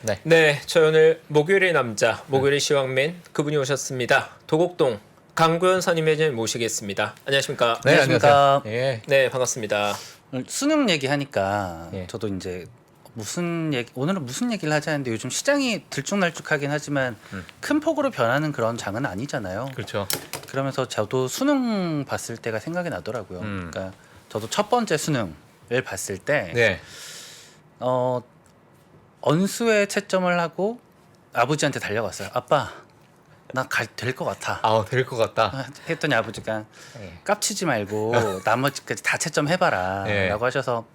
네. 네, 저희 오늘 목요일의 남자, 목요일의 시황맨 그분이 오셨습니다. 도곡동 강구현 선임회장님 모시겠습니다. 안녕하십니까? 네, 안녕하십니까. 안녕하세요. 예. 네, 반갑습니다. 오늘 수능 얘기하니까 예. 저도 이제 오늘은 무슨 얘기를 하자는데 요즘 시장이 들쭉날쭉하긴 하지만 큰 폭으로 변하는 그런 장은 아니잖아요. 그렇죠. 그러면서 저도 수능 봤을 때가 생각이 나더라고요. 그러니까 저도 첫 번째 수능을 봤을 때 네. 언수에 채점을 하고 아버지한테 달려갔어요. 아빠, 나 될 것 같아. 될 것 같다. 했더니 아버지가 예. 깝치지 말고 나머지까지 다 채점해봐라 예. 라고 하셔서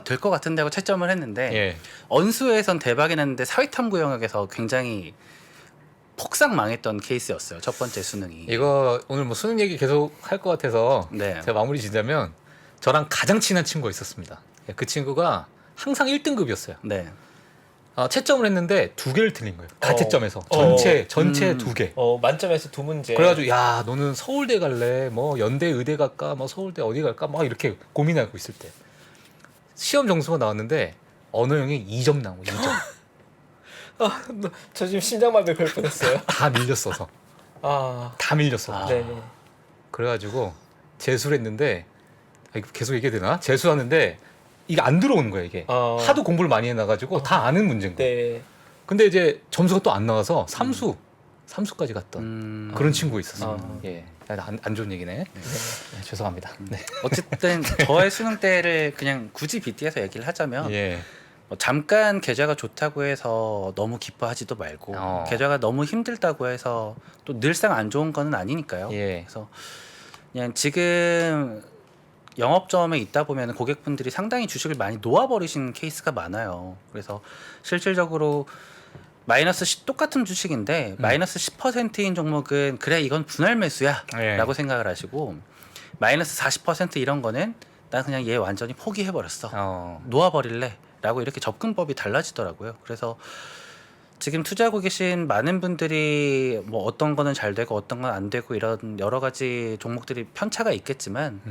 될 것 같은데 하고 채점을 했는데 예. 언수에선 대박이 났는데 사회탐구 영역에서 굉장히 폭삭 망했던 케이스였어요. 첫 번째 수능이. 이거 오늘 뭐 수능 얘기 계속 할 것 같아서 네. 제가 마무리 짓자면 저랑 가장 친한 친구가 있었습니다. 그 친구가 항상 1등급이었어요. 네. 채점을 했는데 2개를 틀린 거예요. 다 어. 채점해서 어. 전체 2개. 만점에서 2문제. 그래가지고 야 너는 서울대 갈래? 뭐 연대 의대 갈까? 뭐 서울대 어디 갈까? 막 이렇게 고민하고 있을 때 시험 점수가 나왔는데 언어영이 2점 나오고 2점 저 지금 심장마비 걸 뻔했어요. 다 밀렸어서 다 밀렸어. 네. 그래가지고 재수를 했는데 이거 계속 얘기해야 되나? 재수하는데 이게 안 들어오는 거야 이게. 하도 공부를 많이 해놔가지고 다 아는 문제인 거야. 네. 근데 이제 점수가 또 안 나와서 삼수까지 갔던 그런 친구가 있었어. 예, 안 좋은 얘기네. 네, 죄송합니다. 네. 어쨌든 저의 수능 때를 그냥 굳이 빗대서 얘기를 하자면 예. 뭐 잠깐 계좌가 좋다고 해서 너무 기뻐하지도 말고 계좌가 너무 힘들다고 해서 또 늘상 안 좋은 거는 아니니까요. 예. 그래서 그냥 지금 영업점에 있다 보면 고객분들이 상당히 주식을 많이 놓아버리신 케이스가 많아요. 그래서 실질적으로 똑같은 주식인데 마이너스 10%인 종목은 그래 이건 분할 매수야 예. 라고 생각을 하시고 마이너스 40% 이런 거는 난 그냥 얘 완전히 포기해버렸어. 놓아버릴래 라고 이렇게 접근법이 달라지더라고요. 그래서 지금 투자하고 계신 많은 분들이 뭐 어떤 거는 잘 되고 어떤 건 안 되고 이런 여러 가지 종목들이 편차가 있겠지만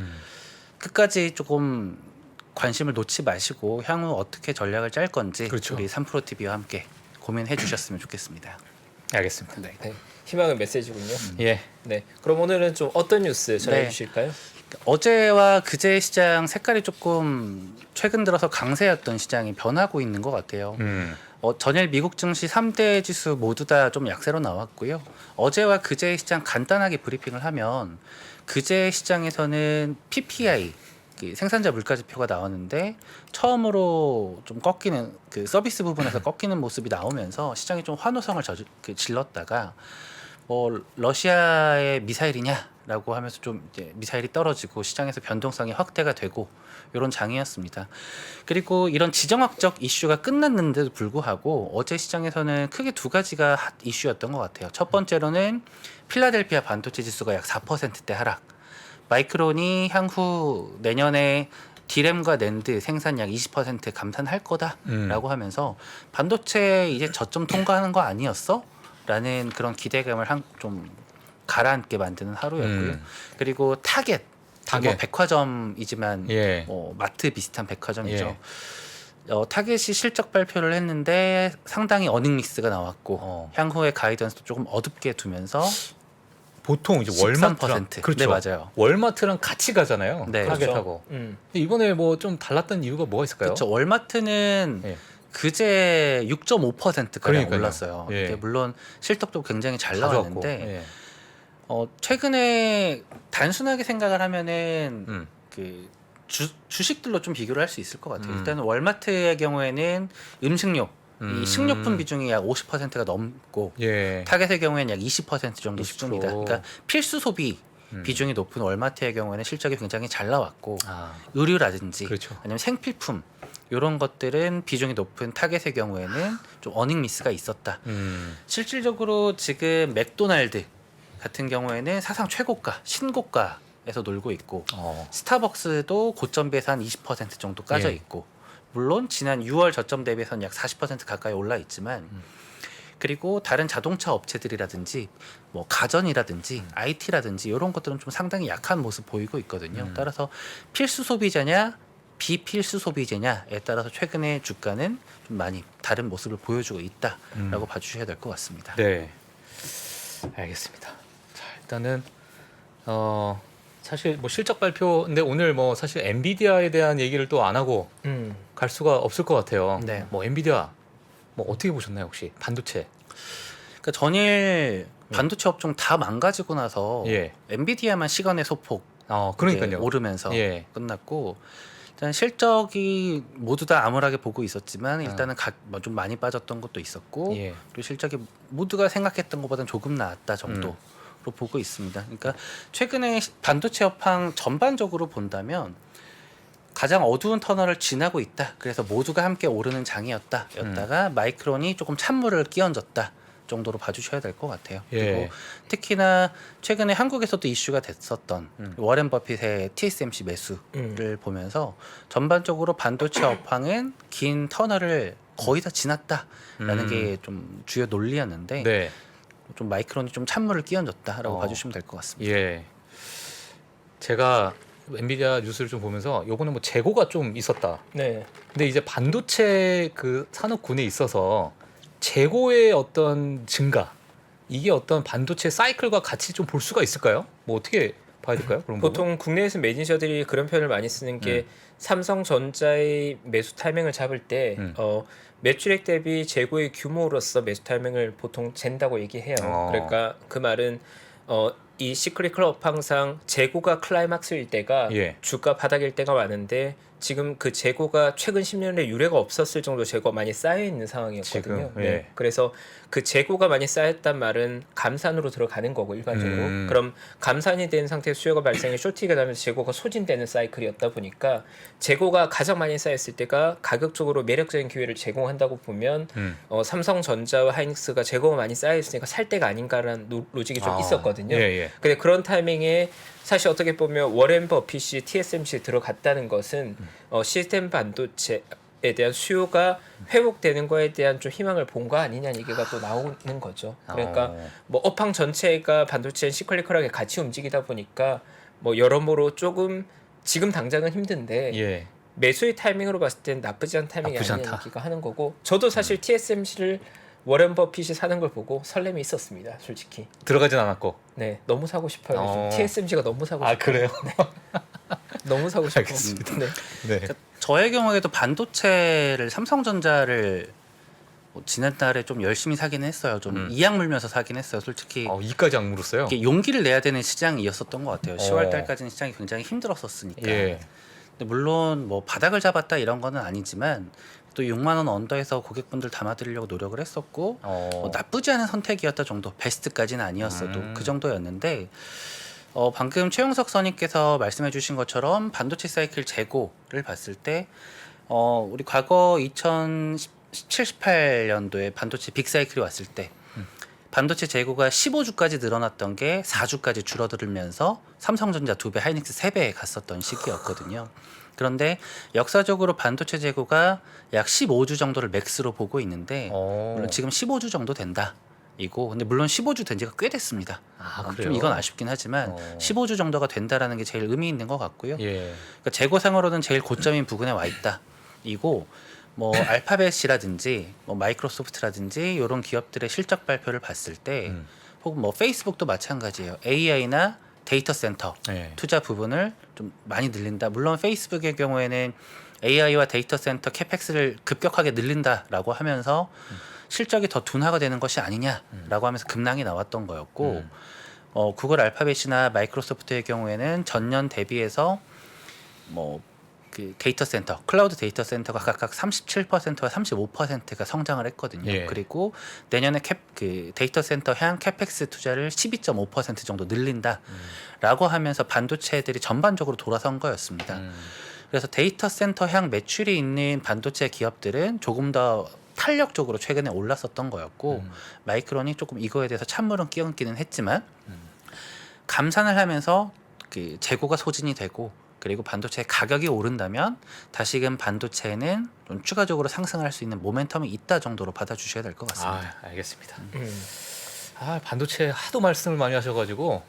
끝까지 조금 관심을 놓지 마시고 향후 어떻게 전략을 짤 건지 그렇죠. 우리 3프로TV와 함께 고민해 주셨으면 좋겠습니다. 알겠습니다. 네. 희망의 메시지군요. 예. 네. 그럼 오늘은 좀 어떤 뉴스 전해 네. 주실까요? 어제와 그제 시장 색깔이 조금 최근 들어서 강세였던 시장이 변하고 있는 것 같아요. 전일 미국 증시 3대 지수 모두 다 좀 약세로 나왔고요. 어제와 그제 시장 간단하게 브리핑을 하면 그제 시장에서는 PPI 생산자 물가 지표가 나왔는데 처음으로 좀 꺾이는 그 서비스 부분에서 꺾이는 모습이 나오면서 시장이 좀 환호성을 질렀다가 뭐 러시아의 미사일이냐라고 하면서 좀 이제 미사일이 떨어지고 시장에서 변동성이 확대가 되고 이런 장이었습니다. 그리고 이런 지정학적 이슈가 끝났는데도 불구하고 어제 시장에서는 크게 두 가지가 핫 이슈였던 것 같아요. 첫 번째로는 필라델피아 반도체 지수가 약 4%대 하락. 마이크론이 향후 내년에 디램과 낸드 생산 약 20% 감산할 거다라고 하면서 반도체 이제 저점 통과하는 거 아니었어? 라는 그런 기대감을 좀 가라앉게 만드는 하루였고요. 그리고 타겟. 뭐 백화점이지만 예. 마트 비슷한 백화점이죠. 예. 타겟이 실적 발표를 했는데 상당히 어닝 미스가 나왔고 향후의 가이던스도 조금 어둡게 두면서 보통 이제 월마트랑 13%. 그렇죠. 네, 맞아요. 월마트랑 같이 가잖아요. 네. 타겟하고. 그렇죠. 근데 이번에 뭐 좀 달랐던 이유가 뭐가 있을까요? 그렇죠. 월마트는 예. 그제 6.5%까지 그러니까요. 올랐어요. 예. 이게 물론 실적도 굉장히 잘 가져왔고. 나왔는데 예. 최근에 단순하게 생각을 하면은 그 주식들로 좀 비교를 할 수 있을 것 같아요. 일단은 월마트의 경우에는 음식료, 이 식료품 비중이 약 50%가 넘고 예. 타겟의 경우에는 약 20% 정도 20%. 수준이다. 그러니까 필수 소비 비중이 높은 월마트의 경우에는 실적이 굉장히 잘 나왔고 의류라든지 그렇죠. 아니면 생필품 이런 것들은 비중이 높은 타겟의 경우에는 좀 어닝 미스가 있었다. 실질적으로 지금 맥도날드 같은 경우에는 사상 최고가, 신고가에서 놀고 있고 스타벅스도 고점 비해서 한 20% 정도 까져 예. 있고 물론 지난 6월 저점 대비해서는 약 40% 가까이 올라 있지만 그리고 다른 자동차 업체들이라든지 뭐 가전이라든지 IT라든지 이런 것들은 좀 상당히 약한 모습 보이고 있거든요. 따라서 필수 소비자냐 비필수 소비재냐에 따라서 최근에 주가는 좀 많이 다른 모습을 보여주고 있다라고 봐주셔야 될 것 같습니다. 네, 알겠습니다. 자, 일단은 사실 뭐 실적 발표인데 오늘 뭐 사실 엔비디아에 대한 얘기를 또 안 하고 갈 수가 없을 것 같아요. 네. 뭐 엔비디아 뭐 어떻게 보셨나요 혹시 반도체? 그러니까 전일 반도체 업종 다 망가지고 나서 예. 엔비디아만 시간의 소폭 그러니까요. 이제 오르면서 예. 끝났고 일단 실적이 모두 다 암울하게 보고 있었지만 일단은 좀 많이 빠졌던 것도 있었고 예. 그리고 실적이 모두가 생각했던 것보다는 조금 나았다 정도로 보고 있습니다. 그러니까 최근에 반도체 업황 전반적으로 본다면 가장 어두운 터널을 지나고 있다. 그래서 모두가 함께 오르는 장이었다가 마이크론이 조금 찬물을 끼얹었다 정도로 봐주셔야 될 것 같아요. 예. 그리고 특히나 최근에 한국에서도 이슈가 됐었던 워렌 버핏의 TSMC 매수를 보면서 전반적으로 반도체 업황은 긴 터널을 거의 다 지났다라는 게 좀 주요 논리였는데 네. 좀 마이크론이 좀 찬물을 끼얹었다라고 어. 봐주시면 될 것 같습니다. 예. 제가 엔비디아 뉴스를 좀 보면서 요거는 뭐 재고가 좀 있었다. 네. 근데 이제 반도체 그 산업군에 있어서 재고의 어떤 증가 이게 어떤 반도체 사이클과 같이 좀 볼 수가 있을까요? 뭐 어떻게 봐야 될까요? 그런 부분? 보통 국내에서 매니저들이 그런 표현을 많이 쓰는 게 삼성전자의 매수 타이밍을 잡을 때 매출액 대비 재고의 규모로서 매수 타이밍을 보통 잰다고 얘기해요. 그러니까 그 말은 이 시크리컬 업황상 재고가 클라이막스일 때가 예. 주가 바닥일 때가 많은데 지금 그 재고가 최근 10년에 유례가 없었을 정도 재고가 많이 쌓여 있는 상황이었거든요. 지금, 예. 네. 그래서 그 재고가 많이 쌓였단 말은 감산으로 들어가는 거고 일반적으로. 그럼 감산이 된 상태에서 수요가 발생해 쇼티가 나면서 재고가 소진되는 사이클이었다 보니까 재고가 가장 많이 쌓였을 때가 가격적으로 매력적인 기회를 제공한다고 보면 삼성전자와 하이닉스가 재고가 많이 쌓여 있으니까 살 때가 아닌가라는 로직이 좀 있었거든요. 예. 근데 그런 타이밍에 사실 어떻게 보면 워렌 버핏이 TSMC에 들어갔다는 것은 시스템 반도체에 대한 수요가 회복되는 거에 대한 좀 희망을 본 거 아니냐는 얘기가 또 나오는 거죠. 그러니까 뭐 업황 전체가 반도체는 시클리컬하게 같이 움직이다 보니까 뭐 여러모로 조금 지금 당장은 힘든데 예. 매수의 타이밍으로 봤을 땐 나쁘지 않은 타이밍이 나쁘지 아니냐 않다. 얘기가 하는 거고 저도 사실 TSMC를 워렌 버핏이 사는 걸 보고 설렘이 있었습니다. 솔직히. 들어가진 않았고. 네, 너무 사고 싶어요. 요즘. TSMC가 너무 사고 싶어요. 그래요? 너무 사고 싶어요. 알겠습니다. 네. 네. 저의 경우에도 반도체를 삼성전자를 지난달에 좀 열심히 사긴 했어요. 좀 이악 물면서 사긴 했어요. 솔직히 이까지 악물었어요. 이게 용기를 내야 되는 시장이었었던 것 같아요. 10월 달까지는 시장이 굉장히 힘들었었으니까. 예. 근데 물론 뭐 바닥을 잡았다 이런 거는 아니지만 또 6만 원 언더에서 고객분들 담아드리려고 노력을 했었고 뭐 나쁘지 않은 선택이었다 정도. 베스트까지는 아니었어도 그 정도였는데 방금 최용석 선임께서 말씀해주신 것처럼 반도체 사이클 재고를 봤을 때 우리 과거 2017, 18년도에 반도체 빅사이클이 왔을 때 반도체 재고가 15주까지 늘어났던 게 4주까지 줄어들면서 삼성전자 2배, 하이닉스 3배에 갔었던 시기였거든요. 그런데 역사적으로 반도체 재고가 약 15주 정도를 맥스로 보고 있는데 물론 지금 15주 정도 된다. 이고 근데 물론 15주 된 지가 꽤 됐습니다. 그래요? 좀 이건 아쉽긴 하지만 15주 정도가 된다라는 게 제일 의미 있는 것 같고요. 예. 그러니까 재고상으로는 제일 고점인 부근에 와 있다. 이고 뭐 알파벳이라든지 뭐 마이크로소프트라든지 이런 기업들의 실적 발표를 봤을 때 혹은 뭐 페이스북도 마찬가지예요. AI나 데이터 센터 예. 투자 부분을 좀 많이 늘린다. 물론 페이스북의 경우에는 AI와 데이터 센터 캐펙스를 급격하게 늘린다라고 하면서 실적이 더 둔화가 되는 것이 아니냐라고 하면서 급락이 나왔던 거였고 구글 알파벳이나 마이크로소프트의 경우에는 전년 대비해서 뭐 그 데이터 센터, 클라우드 데이터 센터가 각각 37%와 35%가 성장을 했거든요. 예. 그리고 내년에 그 데이터 센터 향 캐펙스 투자를 12.5% 정도 늘린다라고 하면서 반도체들이 전반적으로 돌아선 거였습니다. 그래서 데이터 센터 향 매출이 있는 반도체 기업들은 조금 더 탄력적으로 최근에 올랐었던 거였고 마이크론이 조금 이거에 대해서 찬물은 끼얹기는 했지만 감산을 하면서 그 재고가 소진이 되고 그리고 반도체 가격이 오른다면 다시금 반도체는 좀 추가적으로 상승할 수 있는 모멘텀이 있다 정도로 받아주셔야 될 것 같습니다. 알겠습니다. 반도체 하도 말씀을 많이 하셔가지고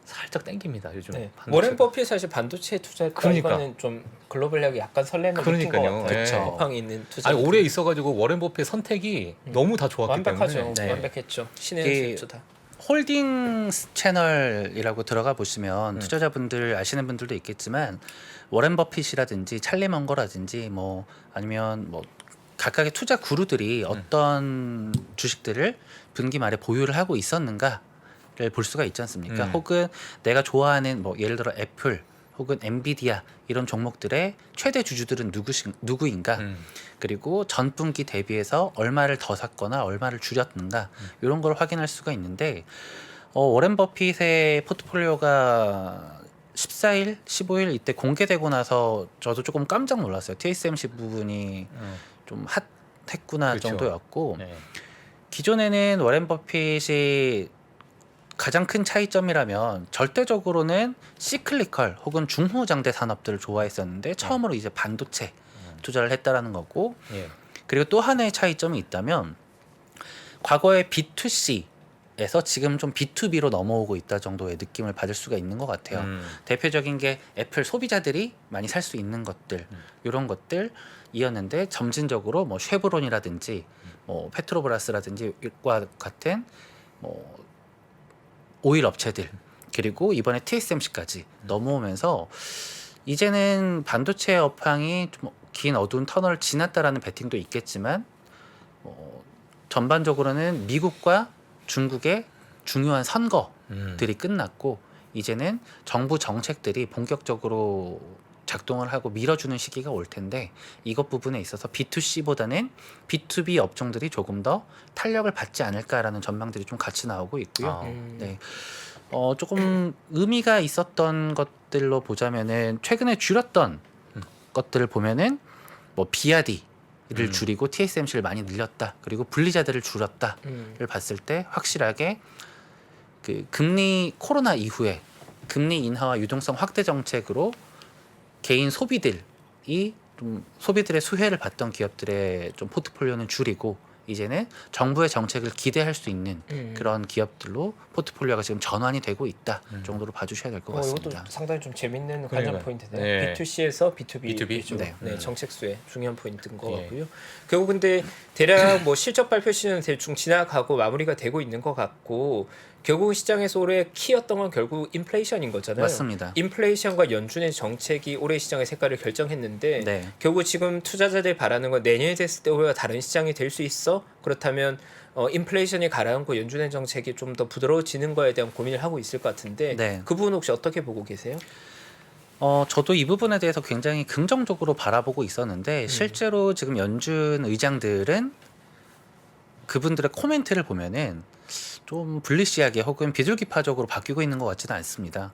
살짝 땡깁니다 요즘. 네. 반도체가. 워렌 버핏 사실 반도체 투자했다는 거는 좀 글로벌하게 약간 설렘을 느낀 것 그러니까요. 같아요. 예. 업황이 있는 투자. 아니 오래 있어가지고 워렌 버핏 선택이 너무 다 좋았기 완벽하죠. 때문에. 네. 완벽했죠. 신의 이게- 수다. 홀딩스 채널이라고 들어가 보시면 투자자분들 아시는 분들도 있겠지만 워렌 버핏이라든지 찰리 먼거라든지 뭐 아니면 뭐 각각의 투자 구루들이 어떤 주식들을 분기 말에 보유를 하고 있었는가를 볼 수가 있지 않습니까? 혹은 내가 좋아하는 뭐 예를 들어 애플 혹은 엔비디아 이런 종목들의 최대 주주들은 누구인가? 그리고 전분기 대비해서 얼마를 더 샀거나 얼마를 줄였는가 이런 걸 확인할 수가 있는데 워렌 버핏의 포트폴리오가 14일, 15일 이때 공개되고 나서 저도 조금 깜짝 놀랐어요. TSMC 부분이 좀 핫했구나 그렇죠. 정도였고 네. 기존에는 워렌 버핏이 가장 큰 차이점이라면 절대적으로는 시클리컬 혹은 중후장대 산업들을 좋아했었는데 처음으로 이제 반도체 투자를 했다라는 거고 예. 그리고 또 하나의 차이점이 있다면 과거에 B2C에서 지금 좀 B2B로 넘어오고 있다 정도의 느낌을 받을 수가 있는 것 같아요. 대표적인 게 애플 소비자들이 많이 살 수 있는 것들 이런 것들이었는데 점진적으로 뭐 쉐브론이라든지 뭐 페트로브라스라든지과 같은 뭐 오일 업체들 그리고 이번에 TSMC까지 넘어오면서 이제는 반도체 업황이 좀 긴 어두운 터널을 지났다라는 베팅도 있겠지만 전반적으로는 미국과 중국의 중요한 선거들이 끝났고 이제는 정부 정책들이 본격적으로 작동을 하고 밀어주는 시기가 올 텐데 이것 부분에 있어서 B2C보다는 B2B 업종들이 조금 더 탄력을 받지 않을까라는 전망들이 좀 같이 나오고 있고요. 네. 조금 의미가 있었던 것들로 보자면은 최근에 줄였던 것들을 보면은 뭐 비아디를 줄이고 TSMC를 많이 늘렸다. 그리고 분리자들을 줄였다를 봤을 때 확실하게 그 금리 코로나 이후에 금리 인하와 유동성 확대 정책으로 개인 소비들이 좀 소비들의 수혜를 받던 기업들의 좀 포트폴리오는 줄이고 이제는 정부의 정책을 기대할 수 있는 그런 기업들로 포트폴리오가 지금 전환이 되고 있다 정도로 봐주셔야 될 것 같습니다. 이것도 상당히 좀 재밌는 관전 그러니까요. 포인트네요. 네. B2C에서 B2B, B2B? 위주로. 네. 네, 정책 수혜 중요한 포인트인 것 예. 같고요. 결국 근데 대략 뭐 실적 발표 시즌은 대충 지나가고 마무리가 되고 있는 것 같고 결국 시장에서 올해 키였던 건 결국 인플레이션인 거잖아요. 맞습니다. 인플레이션과 연준의 정책이 올해 시장의 색깔을 결정했는데 네. 결국 지금 투자자들이 바라는 건 내년에 됐을 때 올해와 다른 시장이 될 수 있어? 그렇다면 인플레이션이 가라앉고 연준의 정책이 좀 더 부드러워지는 거에 대한 고민을 하고 있을 것 같은데 네. 그 부분 혹시 어떻게 보고 계세요? 저도 이 부분에 대해서 굉장히 긍정적으로 바라보고 있었는데 실제로 지금 연준 의장들은 그분들의 코멘트를 보면은 좀 불리시하게 혹은 비둘기파적으로 바뀌고 있는 것 같지는 않습니다.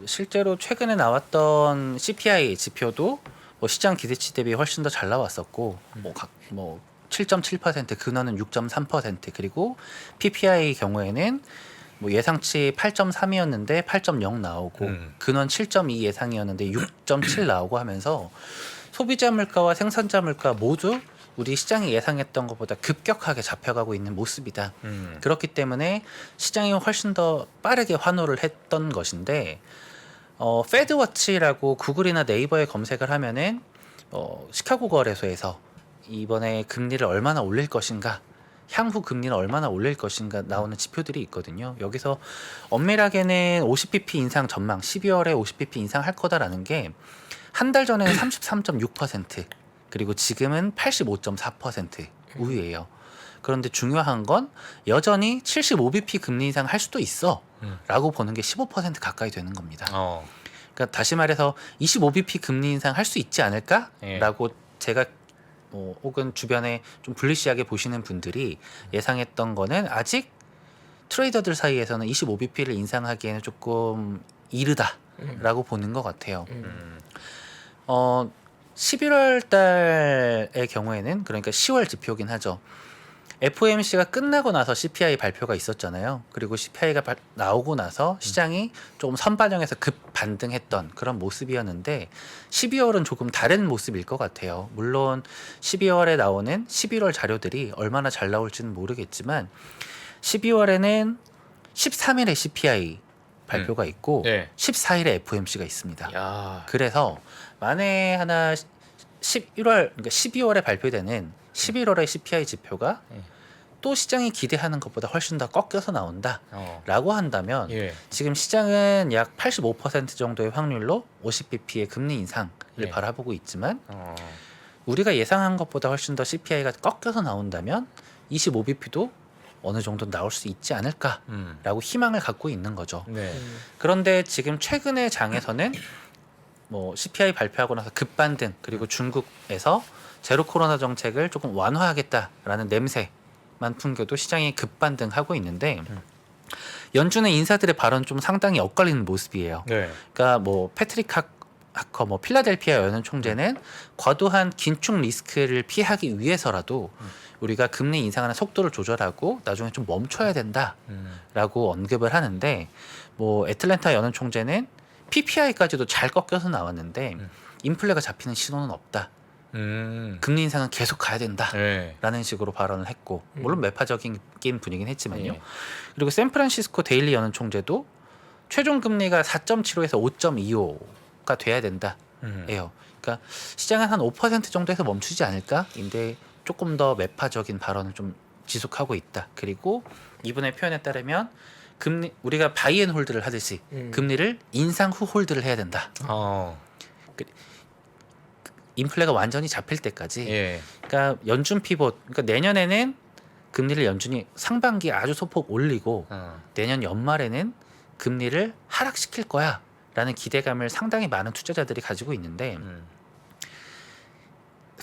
실제로 최근에 나왔던 CPI 지표도 뭐 시장 기대치 대비 훨씬 더 잘 나왔었고 뭐 7.7% 근원은 6.3% 그리고 PPI 경우에는 뭐 예상치 8.3이었는데 8.0 나오고 근원 7.2 예상이었는데 6.7 나오고 하면서 소비자 물가와 생산자 물가 모두 우리 시장이 예상했던 것보다 급격하게 잡혀가고 있는 모습이다. 그렇기 때문에 시장이 훨씬 더 빠르게 환호를 했던 것인데 페드워치라고 구글이나 네이버에 검색을 하면은 시카고 거래소에서 이번에 금리를 얼마나 올릴 것인가 향후 금리를 얼마나 올릴 것인가 나오는 지표들이 있거든요. 여기서 엄밀하게는 50bp 인상 전망 12월에 50bp 인상할 거다라는 게 한 달 전에는 33.6% 그리고 지금은 85.4% 우위예요. 그런데 중요한 건 여전히 75bp 금리 인상 할 수도 있어 라고 보는 게 15% 가까이 되는 겁니다. 그러니까 다시 말해서 25bp 금리 인상 할 수 있지 않을까? 라고 제가 혹은 주변에 좀 불리시하게 보시는 분들이 예상했던 거는 아직 트레이더들 사이에서는 25bp를 인상하기에는 조금 이르다라고 보는 것 같아요. 11월 달의 경우에는 그러니까 10월 지표긴 하죠. FOMC가 끝나고 나서 CPI 발표가 있었잖아요. 그리고 CPI가 나오고 나서 시장이 조금 선반영해서 급 반등했던 그런 모습이었는데 12월은 조금 다른 모습일 것 같아요. 물론 12월에 나오는 11월 자료들이 얼마나 잘 나올지는 모르겠지만 12월에는 13일에 CPI 발표가 있고 네. 14일에 FOMC가 있습니다. 야. 그래서 만에 하나 11월 그러니까 12월에 발표되는 11월의 CPI 지표가 또 시장이 기대하는 것보다 훨씬 더 꺾여서 나온다라고 한다면 예. 지금 시장은 약 85% 정도의 확률로 50bp의 금리 인상을 예. 바라보고 있지만 우리가 예상한 것보다 훨씬 더 CPI가 꺾여서 나온다면 25bp도 어느 정도 나올 수 있지 않을까라고 희망을 갖고 있는 거죠. 네. 그런데 지금 최근의 장에서는 뭐 CPI 발표하고 나서 급반등 그리고 중국에서 제로 코로나 정책을 조금 완화하겠다라는 냄새만 풍겨도 시장이 급반등하고 있는데 연준의 인사들의 발언 좀 상당히 엇갈리는 모습이에요. 네. 그러니까 뭐 패트릭 하커 뭐 필라델피아 연은 총재는 과도한 긴축 리스크를 피하기 위해서라도 우리가 금리 인상하는 속도를 조절하고 나중에 좀 멈춰야 된다라고 언급을 하는데 뭐 애틀랜타 연은 총재는 PPI까지도 잘 꺾여서 나왔는데 인플레가 잡히는 신호는 없다. 금리 인상은 계속 가야 된다라는 네. 식으로 발언을 했고 물론 매파적인 분이긴 했지만요. 예. 그리고 샌프란시스코 데일리 연은 총재도 최종 금리가 4.75에서 5.25가 돼야 된다예요. 그러니까 시장은 한 5% 정도에서 멈추지 않을까인데 조금 더 매파적인 발언을 좀 지속하고 있다. 그리고 이분의 표현에 따르면 금리 우리가 바이앤홀드를 하듯이 금리를 인상 후 홀드를 해야 된다. 인플레가 완전히 잡힐 때까지. 예. 그러니까 연준 피봇. 그러니까 내년에는 금리를 연준이 상반기에 아주 소폭 올리고 내년 연말에는 금리를 하락시킬 거야라는 기대감을 상당히 많은 투자자들이 가지고 있는데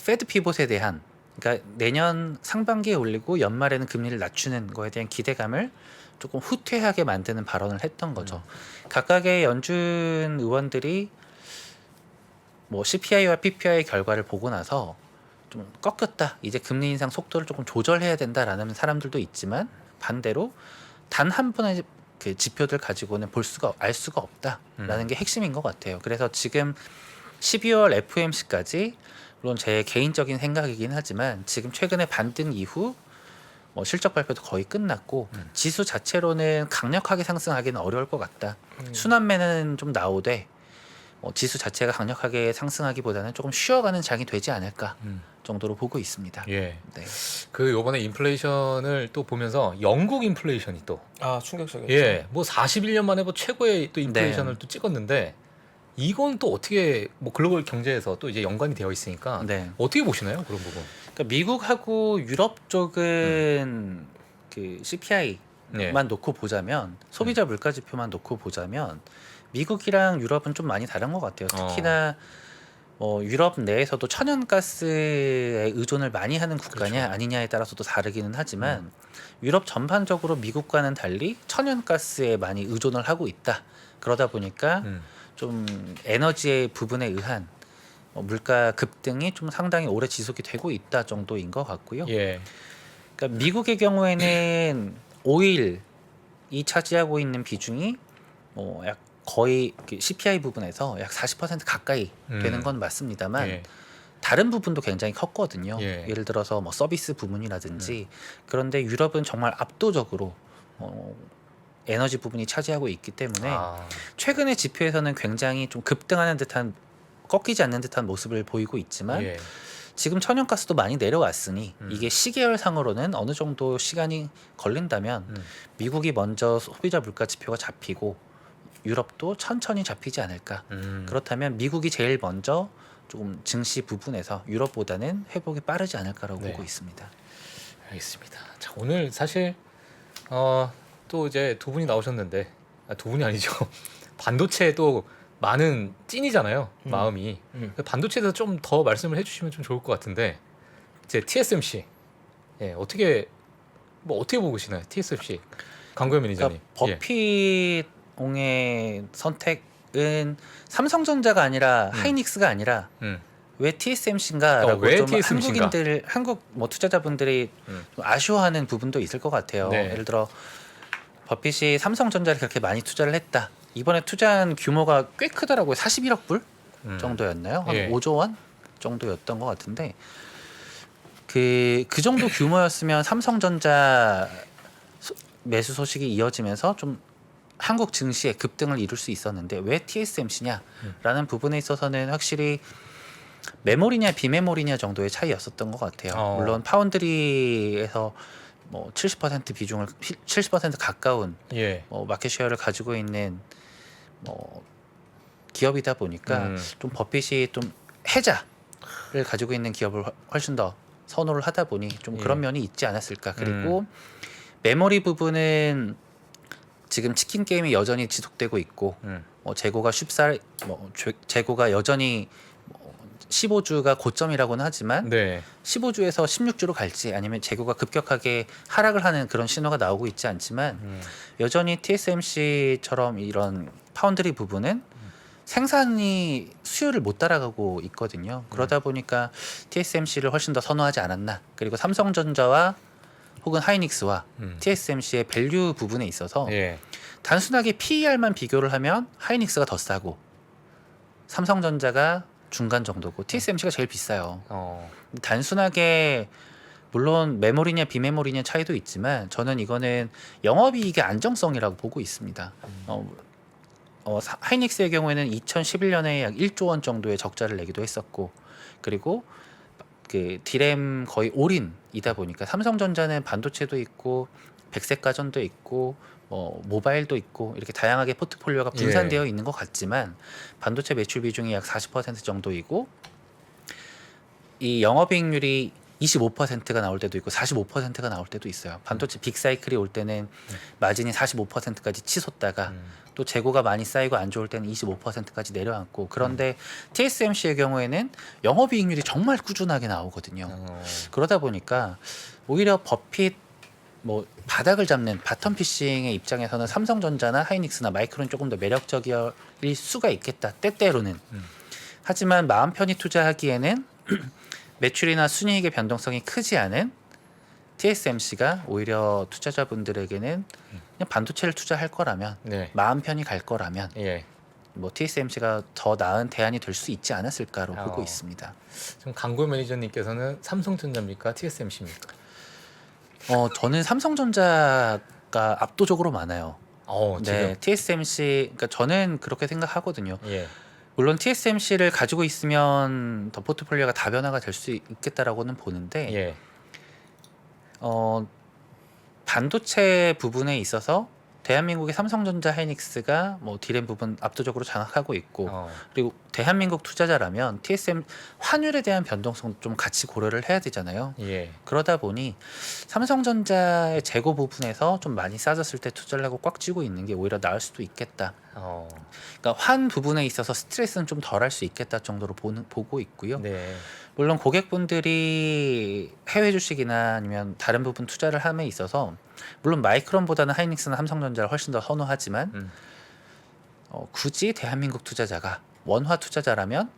페드 피봇에 대한 그러니까 내년 상반기에 올리고 연말에는 금리를 낮추는 거에 대한 기대감을 조금 후퇴하게 만드는 발언을 했던 거죠. 각각의 연준 의원들이 뭐 CPI와 PPI 결과를 보고 나서 좀 꺾였다. 이제 금리 인상 속도를 조금 조절해야 된다라는 사람들도 있지만 반대로 단 한 분의 그 지표들 가지고는 알 수가 없다라는 게 핵심인 것 같아요. 그래서 지금 12월 FOMC까지 물론 제 개인적인 생각이긴 하지만 지금 최근에 반등 이후 뭐 실적 발표도 거의 끝났고 지수 자체로는 강력하게 상승하기는 어려울 것 같다. 순환매는 좀 나오되 지수 자체가 강력하게 상승하기보다는 조금 쉬어가는 장이 되지 않을까 정도로 보고 있습니다. 예. 네. 그 요번에 인플레이션을 또 보면서 영국 인플레이션이 또 충격적이었죠. 예, 뭐 41년 만에 뭐 최고의 또 인플레이션을 또 찍었는데 이건 또 어떻게 뭐 글로벌 경제에서 또 이제 연관이 되어 있으니까 네. 어떻게 보시나요 그런 부분? 그러니까 미국하고 유럽 쪽은 그 CPI만 예. 놓고 보자면 소비자 물가 지표만 놓고 보자면 미국이랑 유럽은 좀 많이 다른 것 같아요. 특히나 유럽 내에서도 천연가스에 의존을 많이 하는 국가냐 그렇죠. 아니냐에 따라서도 다르기는 하지만 유럽 전반적으로 미국과는 달리 천연가스에 많이 의존을 하고 있다. 그러다 보니까 좀 에너지의 부분에 의한 물가 급등이 좀 상당히 오래 지속이 되고 있다 정도인 것 같고요. 예. 그러니까 미국의 경우에는 오일이 차지하고 있는 비중이 약 거의 CPI 부분에서 약 40% 가까이 되는 건 맞습니다만 예. 다른 부분도 굉장히 컸거든요. 예. 예를 들어서 뭐 서비스 부분이라든지 그런데 유럽은 정말 압도적으로 에너지 부분이 차지하고 있기 때문에 최근의 지표에서는 굉장히 좀 급등하는 듯한 꺾이지 않는 듯한 모습을 보이고 있지만 예. 지금 천연가스도 많이 내려왔으니 이게 시계열상으로는 어느 정도 시간이 걸린다면 미국이 먼저 소비자 물가 지표가 잡히고 유럽도 천천히 잡히지 않을까. 그렇다면 미국이 제일 먼저 조금 증시 부분에서 유럽보다는 회복이 빠르지 않을까라고 네. 보고 있습니다. 알겠습니다. 자, 오늘 사실 또 이제 두 분이 나오셨는데 두 분이 아니죠. 반도체도 많은 찐이잖아요. 마음이. 반도체에 대해서 좀 더 말씀을 해주시면 좀 좋을 것 같은데 이제 TSMC 어떻게 보고 계시나요? TSMC 강구현 매니저님. 그러니까 버핏옹의 선택은 삼성전자가 아니라 하이닉스가 아니라 왜 TSMC인가라고 왜 좀 TSMC 인가? 한국 뭐 투자자분들이 좀 아쉬워하는 부분도 있을 것 같아요. 네. 예를 들어 버핏이 삼성전자를 그렇게 많이 투자를 했다. 이번에 투자한 규모가 꽤 크더라고요. 41억 불 정도였나요? 한 예. 5조 원 정도였던 것 같은데 그 정도 규모였으면 삼성전자 매수 소식이 이어지면서 좀 한국 증시의 급등을 이룰 수 있었는데 왜 TSMC냐라는 부분에 있어서는 확실히 메모리냐 비메모리냐 정도의 차이였었던 것 같아요. 물론 파운드리에서 뭐 70% 비중을 70% 가까운 예. 마켓 쉐어를 가지고 있는 뭐 기업이다 보니까 좀 버핏이 좀 해자를 가지고 있는 기업을 훨씬 더 선호를 하다 보니 좀 예. 그런 면이 있지 않았을까. 그리고 메모리 부분은 지금 치킨 게임이 여전히 지속되고 있고 재고가 쉽살 재고가 여전히 15주가 고점이라고는 하지만 네. 15주에서 16주로 갈지 아니면 재고가 급격하게 하락을 하는 그런 신호가 나오고 있지 않지만 여전히 TSMC처럼 이런 파운드리 부분은 생산이 수요를 못 따라가고 있거든요. 그러다 보니까 TSMC를 훨씬 더 선호하지 않았나. 그리고 삼성전자와 혹은 하이닉스와 TSMC의 밸류 부분에 있어서 예. 단순하게 PER만 비교를 하면 하이닉스가 더 싸고 삼성전자가 중간 정도고 TSMC가 제일 비싸요. 단순하게 물론 메모리냐 비메모리냐 차이도 있지만 저는 이거는 영업이익의 안정성이라고 보고 있습니다. 하이닉스의 경우에는 2011년에 약 1조 원 정도의 적자를 내기도 했었고 그리고 그 디램 거의 올인이다 보니까 삼성전자는 반도체도 있고 백색 가전도 있고 모바일도 있고 이렇게 다양하게 포트폴리오가 분산되어 있는 것 같지만 반도체 매출 비중이 약 40% 정도이고 이 영업이익률이 25%가 나올 때도 있고 45%가 나올 때도 있어요. 반도체 빅사이클이 올 때는 마진이 45%까지 치솟다가 또 재고가 많이 쌓이고 안 좋을 때는 25%까지 내려앉고 그런데 TSMC의 경우에는 영업이익률이 정말 꾸준하게 나오거든요. 그러다 보니까 오히려 버핏 뭐 바닥을 잡는 바텀 피싱의 입장에서는 삼성전자나 하이닉스나 마이크론이 조금 더 매력적일 수가 있겠다. 때때로는. 하지만 마음 편히 투자하기에는 매출이나 순이익의 변동성이 크지 않은 TSMC가 오히려 투자자분들에게는 그냥 반도체를 투자할 거라면 네. 마음 편히 갈 거라면 예. 뭐 TSMC가 더 나은 대안이 될 수 있지 않았을까로 보고 있습니다. 지금 강고 매니저님께서는 삼성전자입니까? TSMC입니까? 저는 삼성전자가 압도적으로 많아요. 지금. 네, TSMC 그러니까 저는 그렇게 생각하거든요. 예. 물론 TSMC를 가지고 있으면 더 포트폴리오가 다변화가 될 수 있겠다라고는 보는데 예. 반도체 부분에 있어서 대한민국의 삼성전자 하이닉스가 뭐 디램 부분 압도적으로 장악하고 있고 그리고 대한민국 투자자라면 TSM 환율에 대한 변동성 좀 같이 고려를 해야 되잖아요. 예. 그러다 보니 삼성전자의 재고 부분에서 좀 많이 싸졌을 때 투자를 하고 꽉 쥐고 있는 게 오히려 나을 수도 있겠다. 그러니까 환 부분에 있어서 스트레스는 좀 덜 할 수 있겠다 정도로 보고 있고요. 네. 물론 고객분들이 해외 주식이나 아니면 다른 부분 투자를 함에 있어서 물론 마이크론보다는 하이닉스나 삼성전자를 훨씬 더 선호하지만 굳이 대한민국 투자자가 원화 투자자라면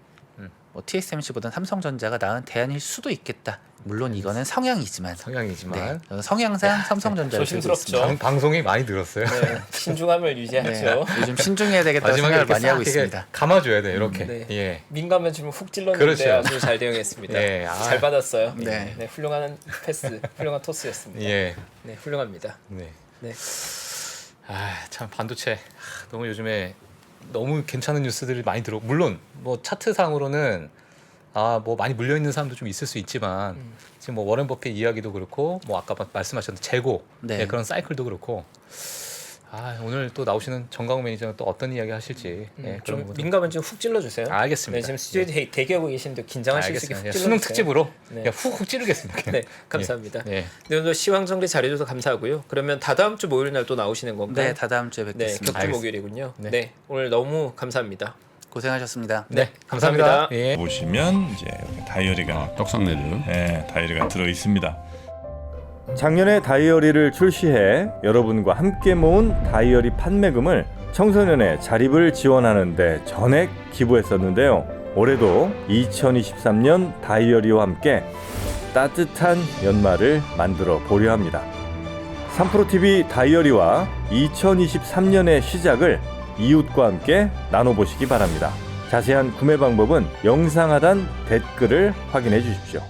TSMC보다는 삼성전자가 나은 대안일 수도 있겠다. 물론 이거는 성향이지만 성향이지만 저는 성향상 삼성전자를 들고 조심스럽죠. 있습니다. 방송이 많이 늘었어요. 네, 신중함을 유지하죠. 요즘 신중해야 되겠다는 마지막에 생각을 이렇게 많이 하고 싹 있습니다. 감아줘야 돼 이렇게. 네. 예. 민감한 질문 훅 찔렀는데 그렇죠. 아주 잘 대응했습니다. 네, 잘 받았어요. 네. 네, 훌륭한 패스, 훌륭한 토스였습니다. 예. 네, 훌륭합니다. 네. 네. 참 반도체 너무 요즘에 너무 괜찮은 뉴스들이 많이 들어. 물론 뭐 차트상으로는 뭐 많이 물려 있는 사람도 좀 있을 수 있지만 지금 뭐 워렌 버핏 이야기도 그렇고 뭐 아까 말씀하셨던 재고 네. 그런 사이클도 그렇고 오늘 또 나오시는 정강호 매니저는 또 어떤 이야기 하실지 그런 좀 부분 민감한 좀 훅 찔러주세요. 알겠습니다. 네, 지금 스튜디오에 대기하고 계신데 긴장하실 수 있게 훅 알겠습니다. 찔러주세요. 수능 특집으로 네. 그냥 훅훅 찌르겠습니다. 네, 감사합니다. 예. 네, 오늘 시황 정리 잘해줘서 감사하고요. 그러면 다다음 주 목요일 날 또 나오시는 건가요? 네, 다다음 주에 네, 뵙겠습니다. 격주 목요일이군요. 네. 네, 오늘 너무 감사합니다. 고생하셨습니다. 네, 감사합니다. 감사합니다. 예. 보시면 이제 여기 다이어리가 떡상내드. 다이어리가 들어 있습니다. 작년에 다이어리를 출시해 여러분과 함께 모은 다이어리 판매금을 청소년의 자립을 지원하는 데 전액 기부했었는데요. 올해도 2023년 다이어리와 함께 따뜻한 연말을 만들어 보려 합니다. 3프로TV 다이어리와 2023년의 시작을 이웃과 함께 나눠보시기 바랍니다. 자세한 구매 방법은 영상 하단 댓글을 확인해 주십시오.